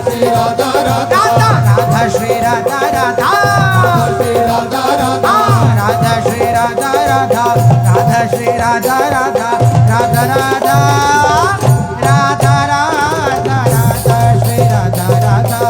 श्री राधा राधा राधा श्री राधा राधा राधा श्री राधा राधा राधा राधा राधा राधा राधा श्री राधा राधा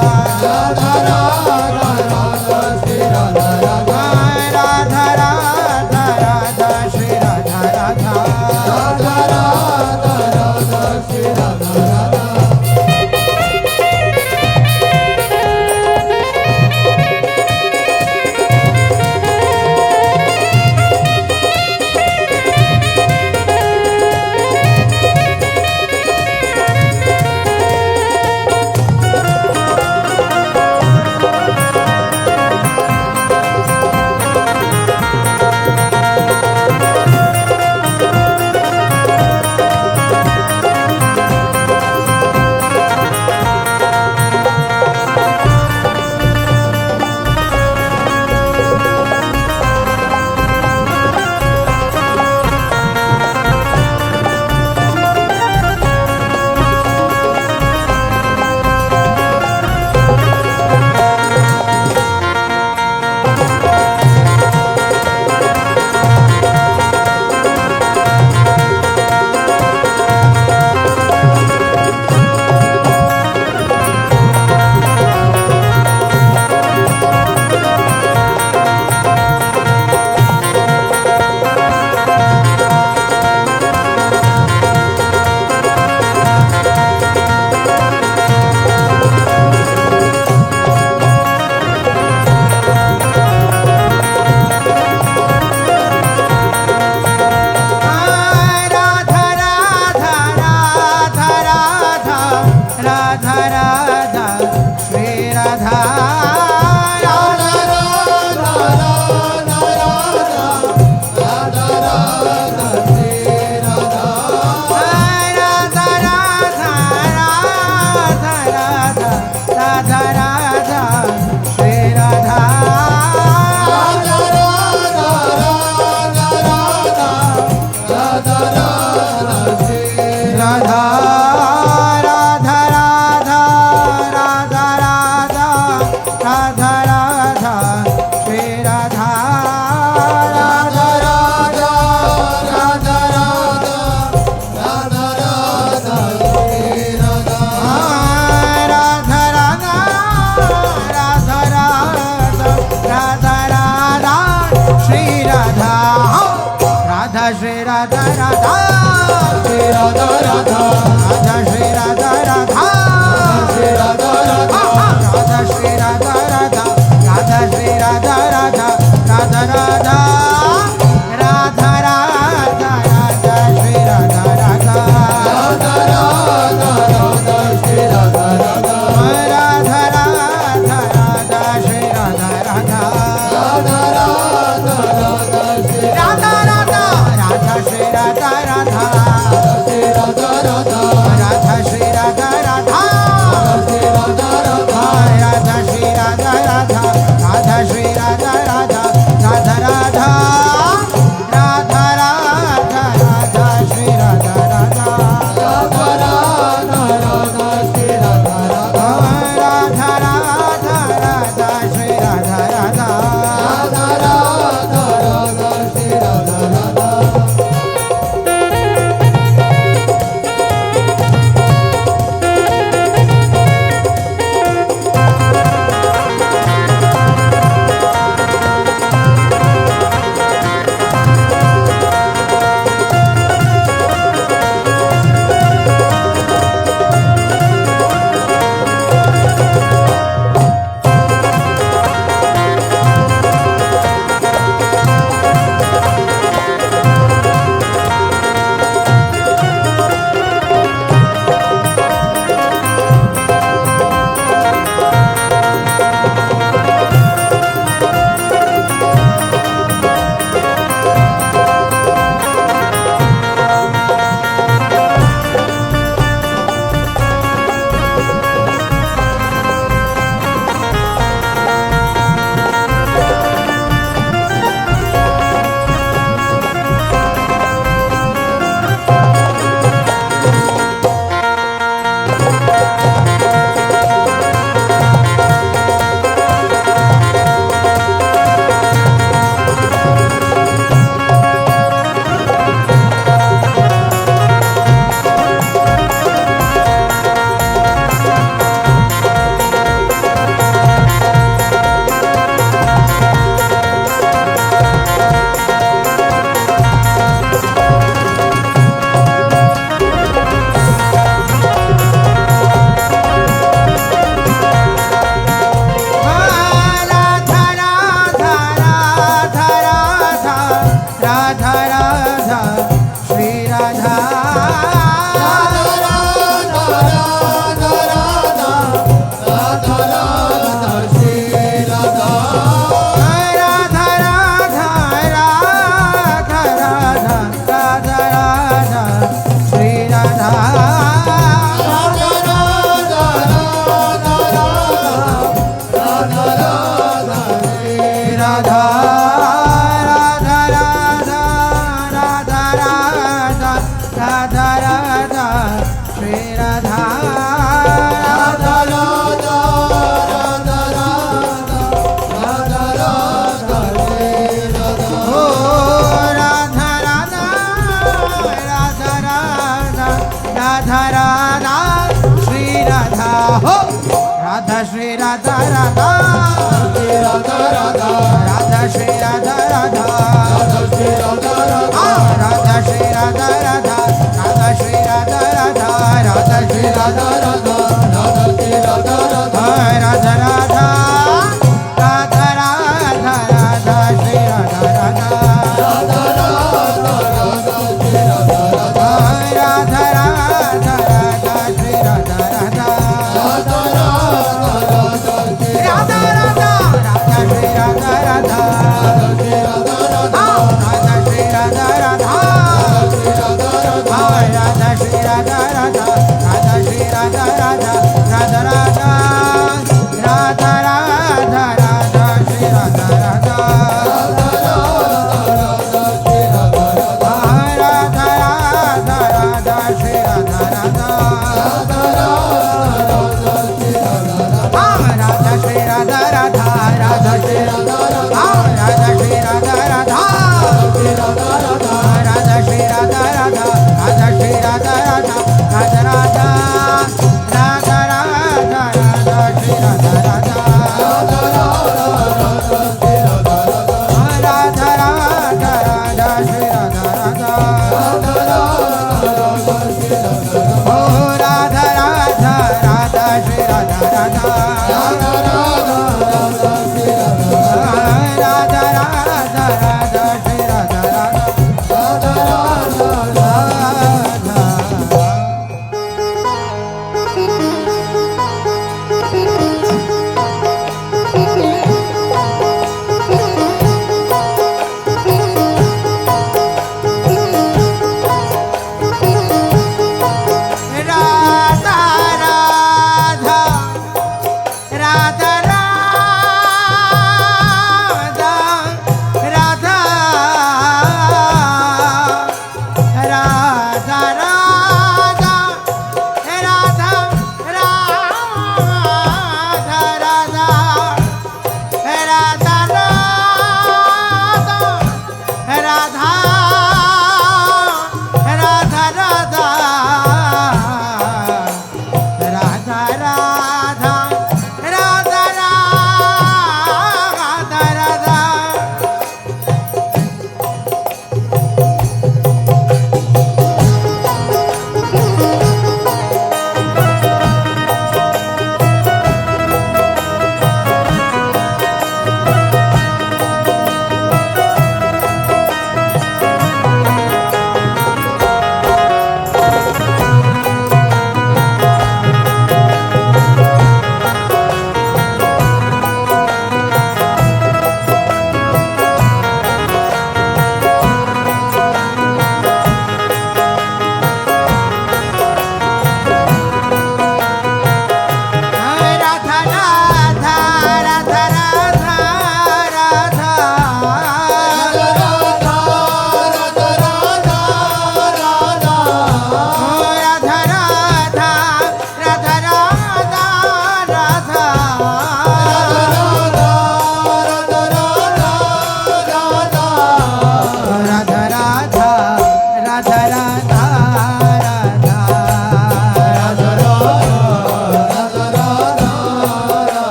राधा राधा श्री राधा राधा राधा राधा राधा श्री राधा राधा राधा राधा राधा श्री राधा राधा। राधा राधा श्री राधा राधा राधा राधा राधा श्री राधा राधा राधा श्री राधा राधा राधा श्री राधा राधा राधा श्री राधा राधा राधा श्री राधा राधा राधा श्री राधा राधा राधा राधा राधा राधा राधा श्री राधा राधा राधा राधा राधा श्री राधा राधा राधा राधा राधा श्री राधा राधा राधा राधा राधा श्री राधा राधा राधा श्री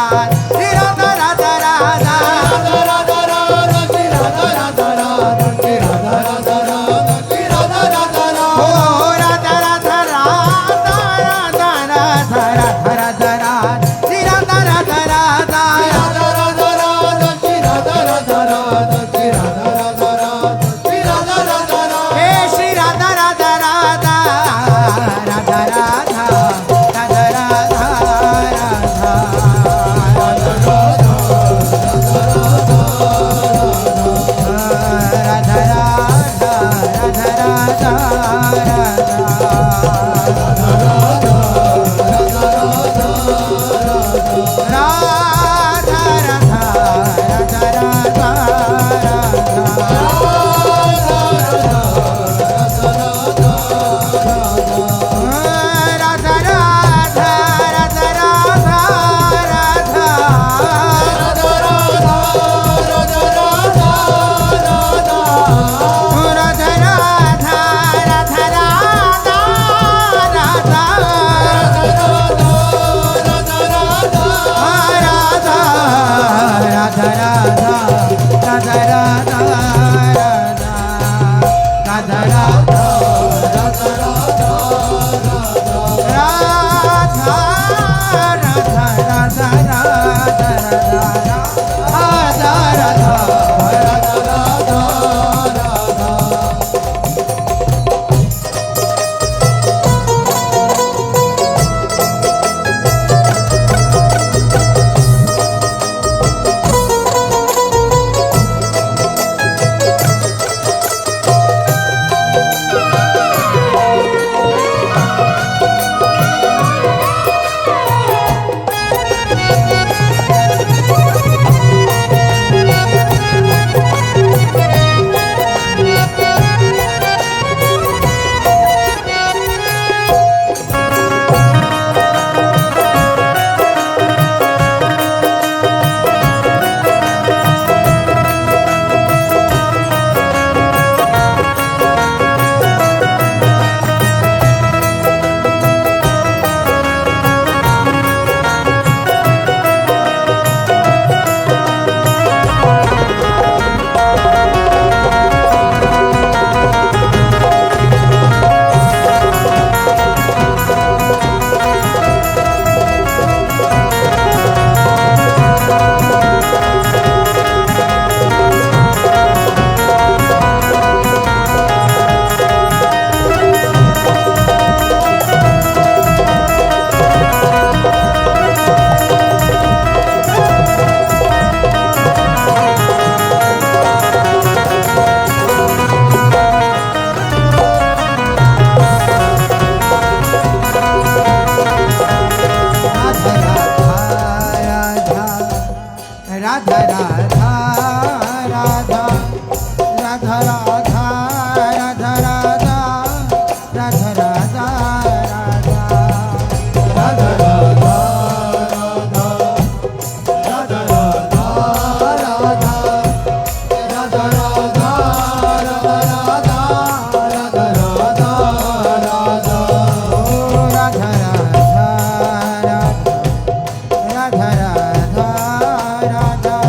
श्री राधा राधा राधा ओ राधा राधा राधा राधा राधा राधा राधा राधा श्री राधा राधा राधा हे श्री राधा राधा राधा राधा राधा राधा राधा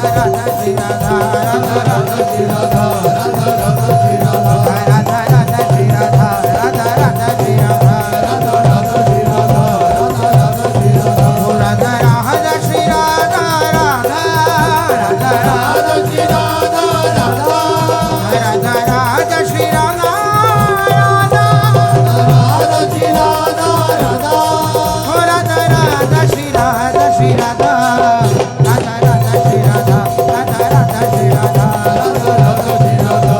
राधा श्री राधा राधा राधा श्री राधा राधा राधा श्री राधा राधा राधा श्री राधा राधा राधा श्री राधा राधा राधा श्री राधा राधा राधा श्री राधा राधा राधा श्री राधा राधा राधा राधा श्री राधा राधा राधा राधा श्री राधा राधा श्री राधा राधा राधा राधा श्री राधा श्री राधा राधा राधा श्री राधा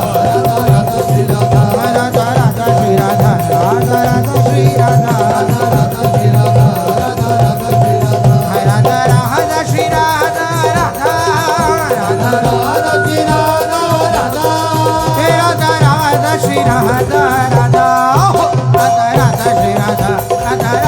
राधा राधा श्री राधा राधा राधा श्री राधा राधा राधा श्री राधा राधा राधा श्री राधा राधा राधा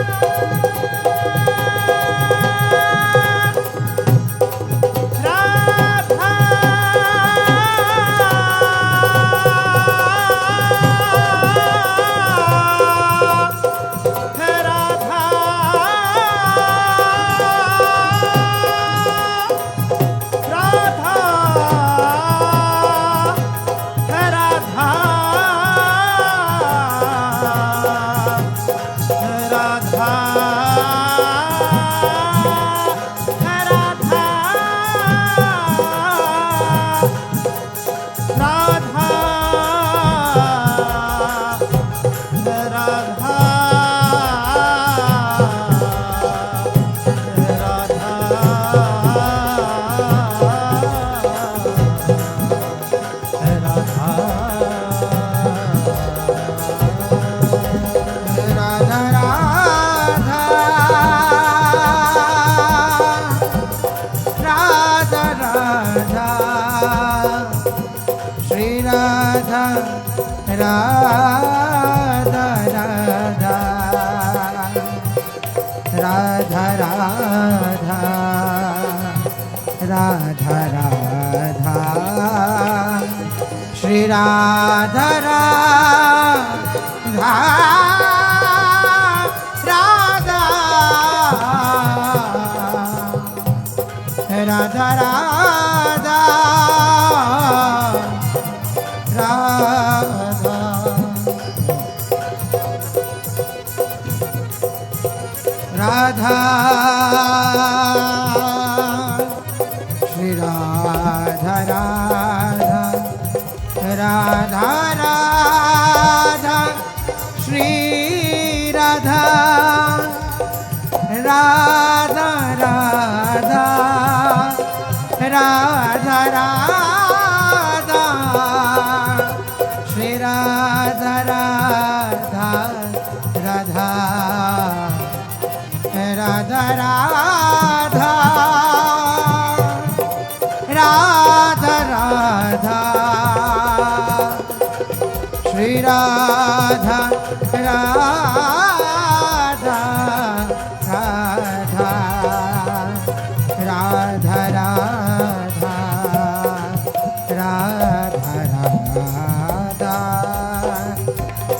श्री राधा राधा राधा श्री राधा राधा राधा श्री राधा राधा राधा श्री राधा राधा राधा राधा श्री राधा राधा राधा राधा श्री राधा राधा राधा राधा श्री राधा राधा राधा श्री राधा राधा राधा श्री राधा राधा राधा श्री राधा राधा राधा राधा राधा श्री राधा राधा राधा राधा राधा राधा राधा श्री राधा राधा राधा राधा राधा राधा राधा श्री राधा राधा राधा राधा श्री राधा राधा राधा राधा राधा श्री राधा राधा राधा राधा राधा राधा राधा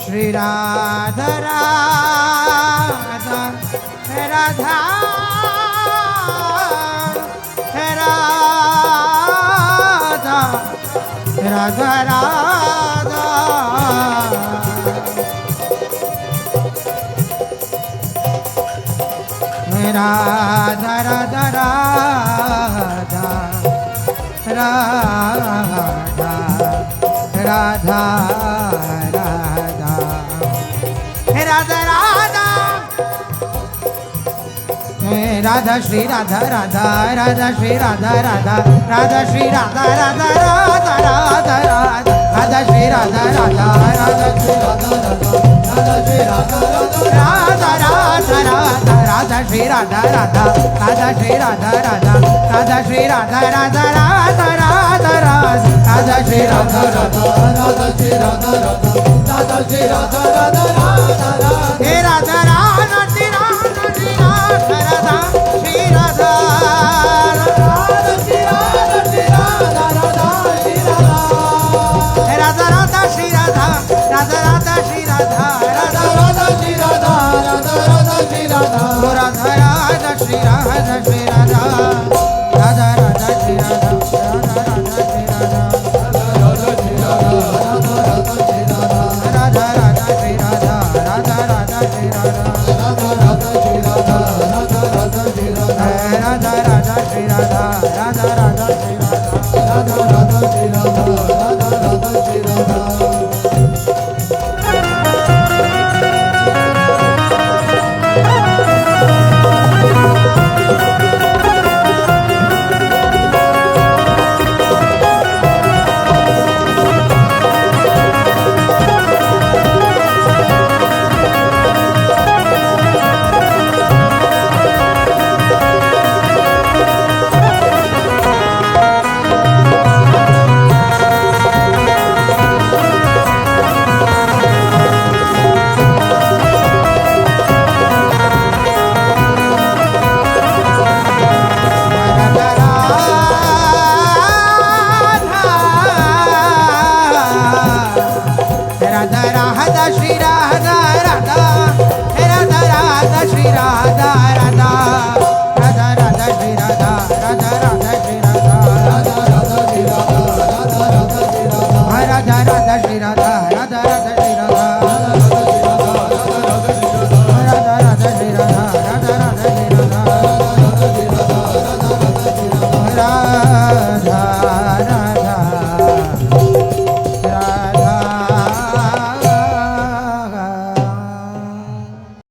श्री राधा राधा राधा राधा राधा राधा राधा श्री राधा राधा राधा राधा राधा राधा राधा राधा राधा राधा राधा राधा राधा श्री राधा राधा राधा श्री राधा राधा राधा श्री राधा राधा राधा राधा राधा राधा श्री राधा राधा राधा श्री राधा राधा राधा श्री राधा राधा राधा राधा राधा राधा श्री राधा राधा राधा श्री राधा राधा राधा श्री राधा राधा राधा राधा राधा राधा श्री राधा राधा राधा श्री राधा राधा राधा श्री राधा राधा राधा राधा हे राधा राधा श्री राधा श्री राधा राधा श्री राधा राधा श्री राधा श्री राधा राधा श्री राधा हे राधा राधा श्री राधा राधा राधा श्री राधा राधा राधा श्री राधा राधा